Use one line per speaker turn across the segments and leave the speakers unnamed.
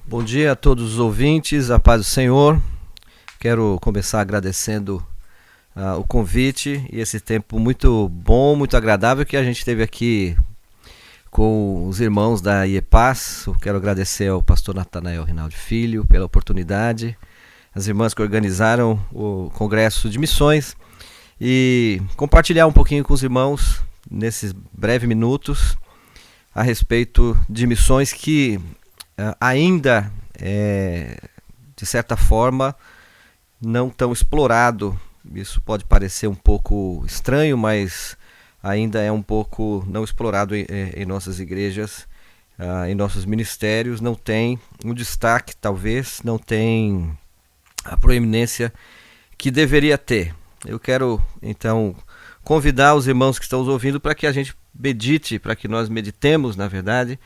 Bom dia a todos os ouvintes, a paz do Senhor. Quero começar agradecendo o convite e esse tempo muito bom, muito agradável que a gente teve aqui com os irmãos da IEPAS. Eu quero agradecer ao pastor Natanael Rinaldi Filho pela oportunidade, as irmãs que organizaram o Congresso de Missões e compartilhar um pouquinho com os irmãos nesses breves minutos a respeito de missões que ainda, de certa forma, não tão explorado. Isso pode parecer um pouco estranho, mas ainda é um pouco não explorado em nossas igrejas, em nossos ministérios. Não tem um destaque, talvez, não tem a proeminência que deveria ter. Eu quero, então, convidar os irmãos que estão nos ouvindo para que a gente medite, para que nós meditemos, na verdade,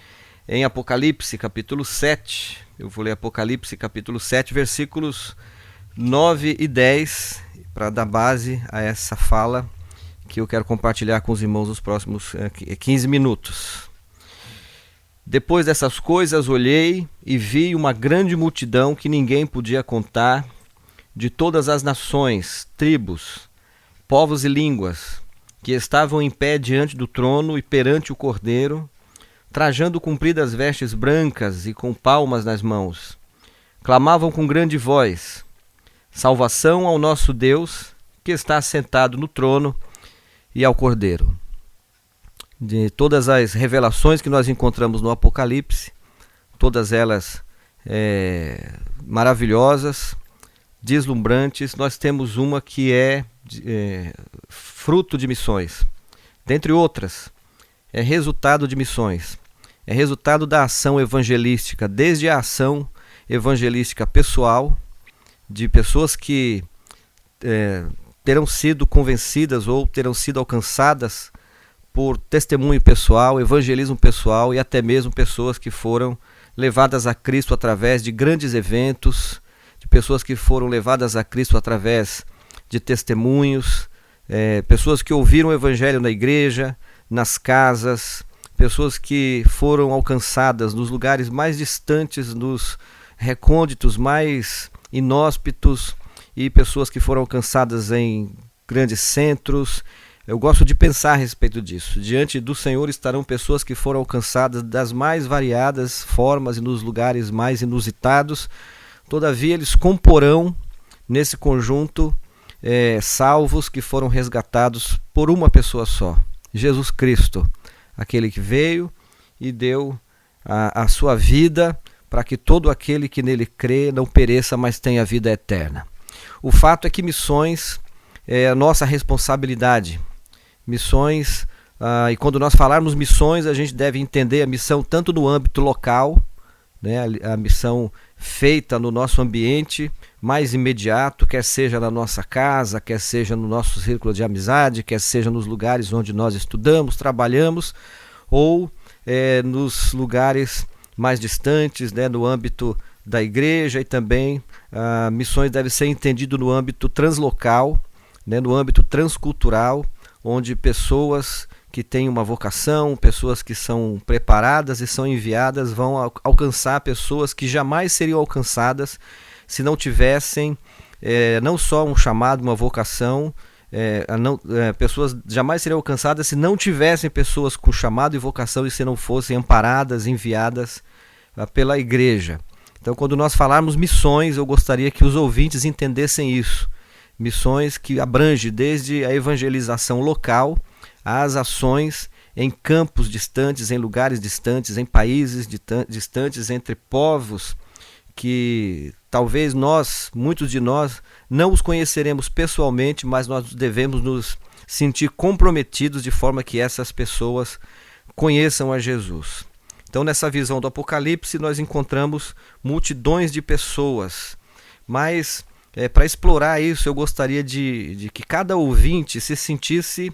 em Apocalipse, capítulo 7. Eu vou ler Apocalipse, capítulo 7, versículos 9 e 10, para dar base a essa fala que eu quero compartilhar com os irmãos nos próximos 15 minutos. Depois dessas coisas, olhei e vi uma grande multidão que ninguém podia contar, de todas as nações, tribos, povos e línguas, que estavam em pé diante do trono e perante o Cordeiro, trajando compridas vestes brancas e com palmas nas mãos. Clamavam com grande voz: salvação ao nosso Deus, que está assentado no trono, e ao Cordeiro. De todas as revelações que nós encontramos no Apocalipse, todas elas maravilhosas, deslumbrantes, nós temos uma que é fruto de missões. Dentre outras, é resultado de missões. É resultado da ação evangelística, desde a ação evangelística pessoal, de pessoas que terão sido convencidas ou terão sido alcançadas por testemunho pessoal, evangelismo pessoal, e até mesmo pessoas que foram levadas a Cristo através de grandes eventos, de pessoas que foram levadas a Cristo através de testemunhos, pessoas que ouviram o evangelho na igreja, nas casas, pessoas que foram alcançadas nos lugares mais distantes, nos recônditos mais inóspitos, e pessoas que foram alcançadas em grandes centros. Eu gosto de pensar a respeito disso. Diante do Senhor estarão pessoas que foram alcançadas das mais variadas formas e nos lugares mais inusitados. Todavia eles comporão nesse conjunto salvos que foram resgatados por uma pessoa só, Jesus Cristo, aquele que veio e deu a sua vida para que todo aquele que nele crê não pereça, mas tenha vida eterna. O fato é que missões é a nossa responsabilidade. Missões, e quando nós falarmos missões, a gente deve entender a missão tanto no âmbito local, né, a missão feita no nosso ambiente mais imediato, quer seja na nossa casa, quer seja no nosso círculo de amizade, quer seja nos lugares onde nós estudamos, trabalhamos, ou nos lugares mais distantes, né, no âmbito da igreja. E também missões devem ser entendidas no âmbito translocal, né, no âmbito transcultural, onde pessoas que têm uma vocação, pessoas que são preparadas e são enviadas, vão alcançar pessoas que jamais seriam alcançadas se não tivessem não só um chamado, uma vocação. Pessoas jamais seriam alcançadas se não tivessem pessoas com chamado e vocação e se não fossem amparadas, enviadas pela igreja. Então, quando nós falarmos missões, eu gostaria que os ouvintes entendessem isso. Missões que abrangem desde a evangelização local, as ações em campos distantes, em lugares distantes, em países distantes, entre povos que talvez muitos de nós, não os conheceremos pessoalmente, mas nós devemos nos sentir comprometidos de forma que essas pessoas conheçam a Jesus. Então, nessa visão do Apocalipse, nós encontramos multidões de pessoas, mas para explorar isso, eu gostaria de que cada ouvinte se sentisse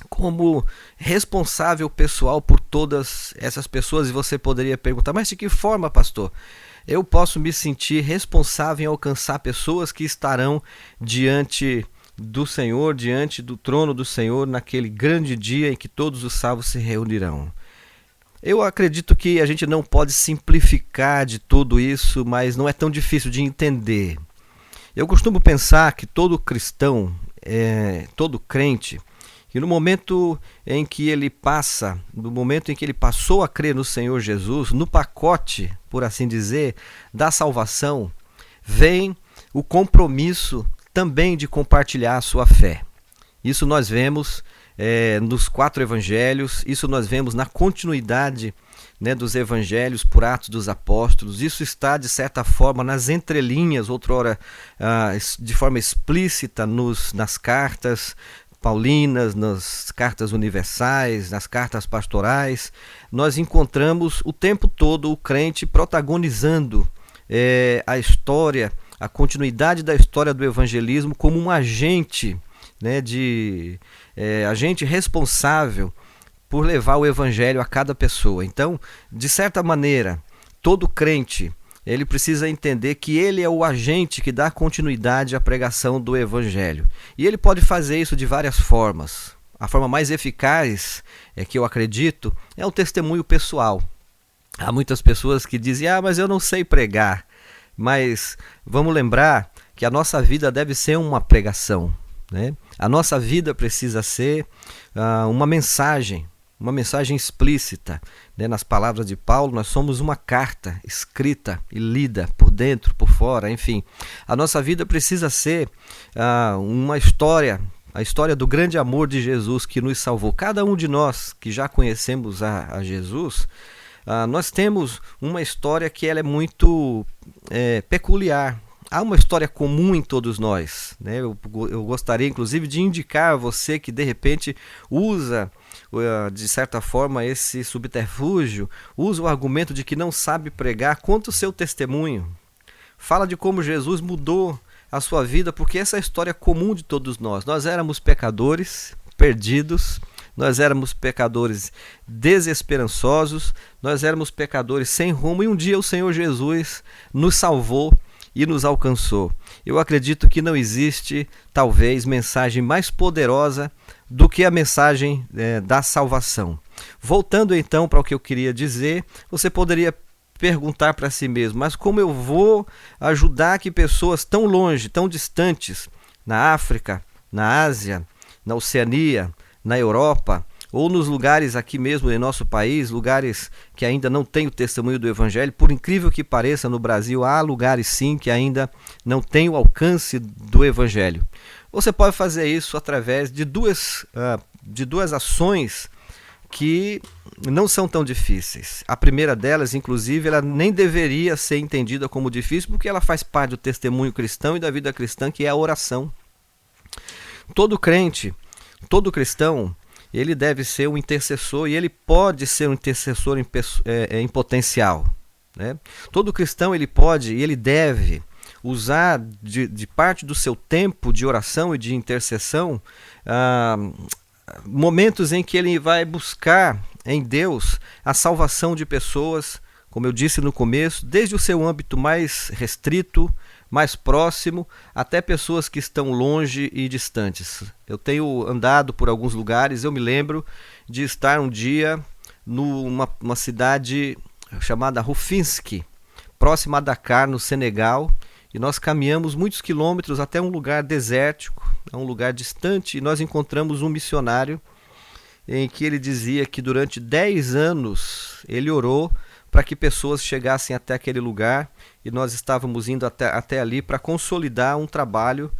como responsável pessoal por todas essas pessoas. E você poderia perguntar: mas de que forma, pastor, eu posso me sentir responsável em alcançar pessoas que estarão diante do Senhor, diante do trono do Senhor, naquele grande dia em que todos os salvos se reunirão? Eu acredito que a gente não pode simplificar de tudo isso, mas não é tão difícil de entender. Eu costumo pensar que todo cristão, todo crente, que no momento em que ele passa, no momento em que ele passou a crer no Senhor Jesus, no pacote, por assim dizer, da salvação, vem o compromisso também de compartilhar a sua fé. Isso nós vemos nos 4 evangelhos, isso nós vemos na continuidade, né, dos evangelhos por Atos dos Apóstolos. Isso está, de certa forma, nas entrelinhas, outrora de forma explícita nas cartas paulinas, nas cartas universais, nas cartas pastorais. Nós encontramos o tempo todo o crente protagonizando a história, a continuidade da história do evangelismo como um agente, né, agente responsável por levar o evangelho a cada pessoa. Então, de certa maneira, todo crente, ele precisa entender que ele é o agente que dá continuidade à pregação do evangelho. E ele pode fazer isso de várias formas. A forma mais eficaz, que eu acredito, é o testemunho pessoal. Há muitas pessoas que dizem, mas eu não sei pregar. Mas vamos lembrar que a nossa vida deve ser uma pregação, né? A nossa vida precisa ser uma mensagem explícita, né? Nas palavras de Paulo, nós somos uma carta escrita e lida por dentro, por fora, enfim. A nossa vida precisa ser uma história, a história do grande amor de Jesus que nos salvou. Cada um de nós que já conhecemos a Jesus, nós temos uma história que ela é muito peculiar. Há uma história comum em todos nós, né? Eu gostaria, inclusive, de indicar a você que, de repente, usa, de certa forma, esse subterfúgio, usa o argumento de que não sabe pregar, conta o seu testemunho. Fala de como Jesus mudou a sua vida, porque essa é a história comum de todos nós. Nós éramos pecadores, perdidos, nós éramos pecadores desesperançosos, nós éramos pecadores sem rumo, e um dia o Senhor Jesus nos salvou e nos alcançou. Eu acredito que não existe, talvez, mensagem mais poderosa do que a mensagem da salvação. Voltando então para o que eu queria dizer, você poderia perguntar para si mesmo, mas como eu vou ajudar que pessoas tão longe, tão distantes, na África, na Ásia, na Oceania, na Europa, ou nos lugares aqui mesmo em nosso país, lugares que ainda não têm o testemunho do Evangelho, por incrível que pareça, no Brasil há lugares sim que ainda não têm o alcance do Evangelho. Você pode fazer isso através de duas ações que não são tão difíceis. A primeira delas, inclusive, ela nem deveria ser entendida como difícil, porque ela faz parte do testemunho cristão e da vida cristã, que é a oração. Todo crente, todo cristão, ele deve ser um intercessor, e ele pode ser um intercessor em potencial, né? Todo cristão, ele pode e ele deve usar de parte do seu tempo de oração e de intercessão momentos em que ele vai buscar em Deus a salvação de pessoas, como eu disse no começo, desde o seu âmbito mais restrito, mais próximo, até pessoas que estão longe e distantes. Eu tenho andado por alguns lugares, eu me lembro de estar um dia numa cidade chamada Rufisque, próxima a Dakar, no Senegal, e nós caminhamos muitos quilômetros até um lugar desértico, um lugar distante, e nós encontramos um missionário em que ele dizia que durante 10 anos ele orou para que pessoas chegassem até aquele lugar, e nós estávamos indo até ali para consolidar um trabalho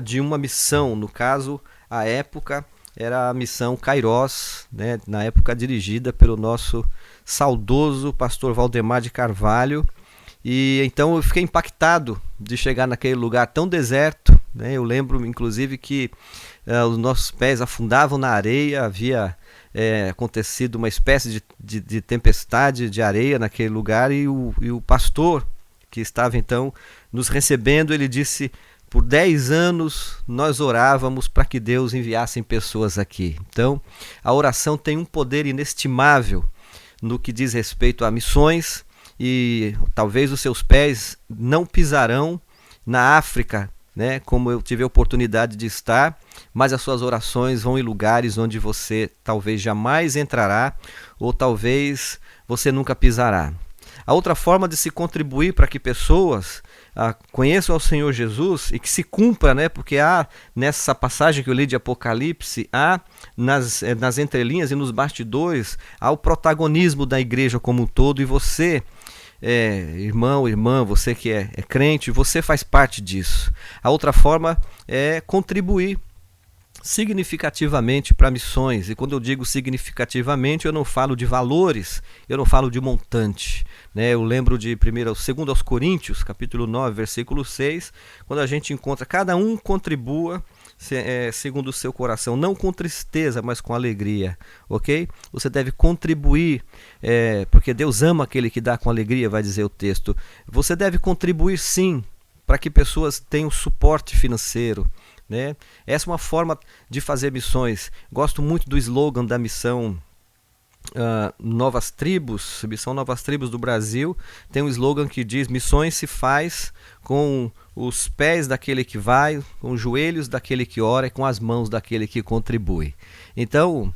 de uma missão. No caso, à época, era a missão Kairos, né, na época dirigida pelo nosso saudoso pastor Valdemar de Carvalho. E então eu fiquei impactado de chegar naquele lugar tão deserto, né? Eu lembro, inclusive, que os nossos pés afundavam na areia, havia acontecido uma espécie de tempestade de areia naquele lugar, e o pastor que estava então nos recebendo, ele disse: por 10 anos nós orávamos para que Deus enviasse pessoas aqui. Então a oração tem um poder inestimável no que diz respeito a missões, e talvez os seus pés não pisarão na África né, como eu tive a oportunidade de estar, mas as suas orações vão em lugares onde você talvez jamais entrará, ou talvez você nunca pisará. A outra forma de se contribuir para que pessoas conheçam ao Senhor Jesus e que se cumpra, né? Porque há nessa passagem que eu li de Apocalipse, há nas entrelinhas e nos bastidores, há o protagonismo da igreja como um todo, e você, irmão, irmã, você que é crente, você faz parte disso. A outra forma é contribuir significativamente para missões. E quando eu digo significativamente, eu não falo de valores, eu não falo de montante, né? Eu lembro de 2 aos Coríntios, capítulo 9, versículo 6, quando a gente encontra: cada um contribua segundo o seu coração, não com tristeza, mas com alegria, ok? Você deve contribuir, porque Deus ama aquele que dá com alegria, vai dizer o texto. Você deve contribuir sim, para que pessoas tenham suporte financeiro, né? Essa é uma forma de fazer missões. Gosto muito do slogan da missão Novas Tribos, Missão Novas Tribos do Brasil. Tem um slogan que diz: missões se faz com os pés daquele que vai, com os joelhos daquele que ora e com as mãos daquele que contribui. Então,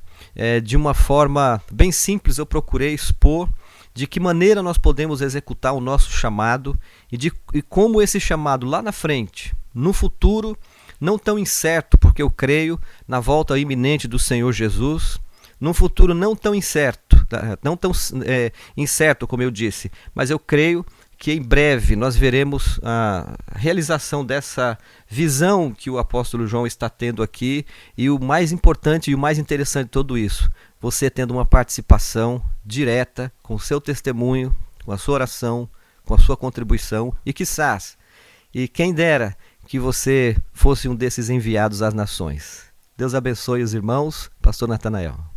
de uma forma bem simples, eu procurei expor de que maneira nós podemos executar o nosso chamado e como esse chamado lá na frente, no futuro, não tão incerto, porque eu creio na volta iminente do Senhor Jesus, num futuro não tão incerto, não tão incerto como eu disse, mas eu creio que em breve nós veremos a realização dessa visão que o apóstolo João está tendo aqui, e o mais importante e o mais interessante de tudo isso, você tendo uma participação direta com o seu testemunho, com a sua oração, com a sua contribuição, e quizás, e quem dera, que você fosse um desses enviados às nações. Deus abençoe os irmãos. Pastor Natanael.